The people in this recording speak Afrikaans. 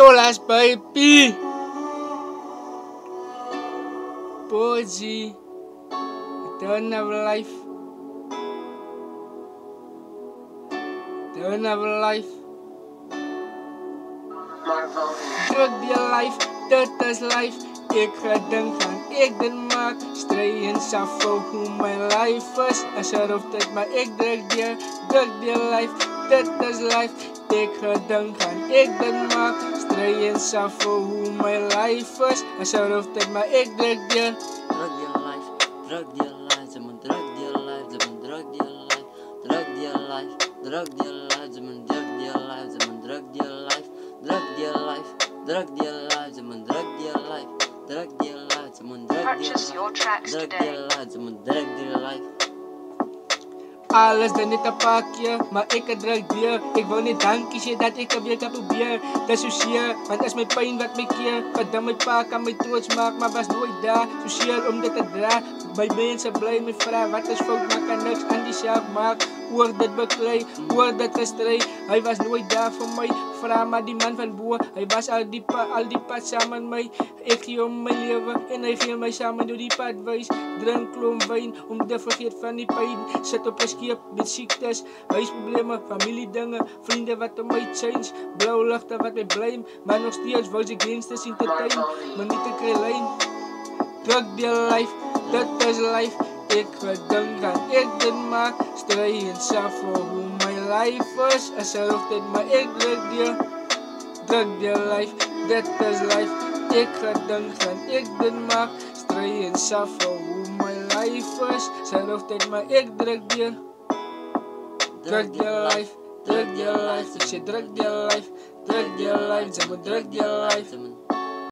pistolas, baby. Poesie, turn of life, turn of life. Druk die life, dit is life. Ek gedink gaan ek dit maak. Stry en suffer hoe my life is. As of dit maar ek druk die life, dit is life. Ek gedink gaan ek dit maak. Stry en suffer hoe my life is. As of dit maar ek druk die life, druk die life, ze moet druk die life, ze moet druk die life, druk die life, druk die life, ze moet druk die life, ze moet druk die life, druk die life, druk die life, ze moet druk die life, druk die life, ze moet druk die life, druk die life, ze moet druk die life. Alles dan net 'n pakje, maar ek het druk deur. Ek wou net dankie sê dat ek weer kan probeer. Dis so seer, want is my pyn wat my keer. Gedam my pa kan my trots maak, maar was nooit daar. So seer om dit te dra. My mense bly my vra, wat is fout, maar kan niks aan die saak maak. Oor dit beklei, oor dit gestry. Hy was nooit daar vir my. Vra maar die man van bo, hy was al die pad saam met my. Ek gee hom my lewe en hy gee my saam deur die pad wys. Drink klomp wyn om te vergeet van die pyn. Sit op 'n skip met siektes, huisprobleme, familiedinge, vriende wat om my change, blou ligte wat my blame, maar nog steeds wou ek gangsters sien te tuin, maar nie te kry lyn. Druk die life, dit is life. Ek gedink aan ek dit maak. Stry en suffer hoe my life is. As of dit maar ek druk die life, dit is life. Ek gedink aan ek dit maak. Stry en suffer hoe my life is. As of dit maar ek druk die life, druk die life. Ek sê druk die life, ze moet druk die life.